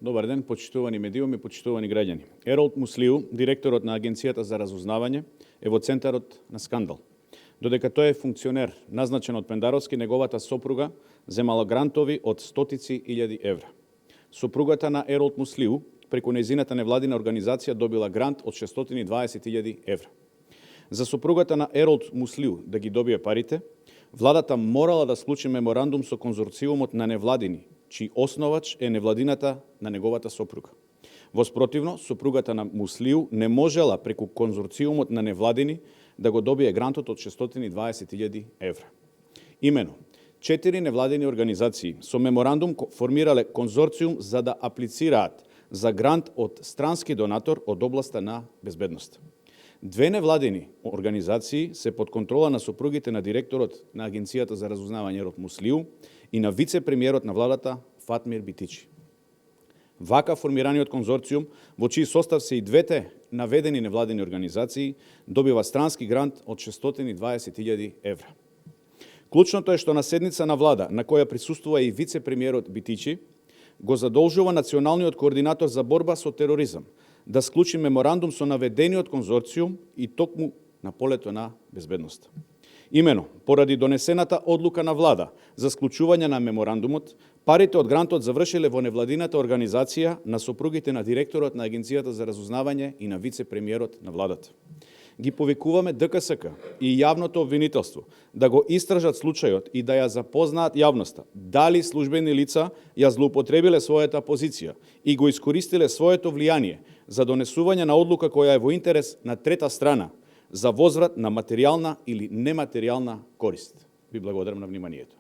Добар ден, почитувани медиуми, почитувани граѓани. Еролд Муслиу, директорот на Агенцијата за разузнавање, е во центарот на скандал. Додека тој е функционер, назначен од Пендаровски, неговата сопруга земала грантови од стотици илјади евра. Сопругата на Еролд Муслиу, преку нејзината невладина организација, добила грант од 620.000 евра. За сопругата на Еролд Муслиу да ги добие парите, владата морала да склучи меморандум со конзорциумот на невладини, чиј основач е невладината на неговата сопруга. Воспротивно, сопругата на Муслиу не можела преку конзорциумот на невладини да го добие грантот од 620.000 евра. Имено, 4 невладини организации со меморандум формирале конзорциум за да аплицираат за грант од странски донатор од областа на безбедност. 2 невладини организации се под контрола на сопругите на директорот на Агенцијата за разузнавање Еролд Муслиу и на вице-премиерот на владата Фатмир Битичи. Вака формираниот конзорциум, во чиј состав се и двете наведени невладини организации, добива странски грант од 620.000 евра. Клучното е што на седница на влада, на која присуствува и вице-премиерот Битичи, го задолжува националниот координатор за борба со тероризам да склучи меморандум со наведениот конзорциум и токму на полето на безбедност. Имено, поради донесената одлука на влада за склучување на меморандумот, парите од грантот завршиле во невладината организација на сопругите на директорот на Агенцијата за разузнавање и на вице-премиерот на владата. Ги повикуваме ДКСК и јавното обвинителство да го истражат случајот и да ја запознаат јавноста дали службени лица ја злоупотребиле својата позиција и го искористиле своето влијание за донесување на одлука која е во интерес на трета страна за возврат на материјална или нематеријална корист. Ви благодарам на вниманието.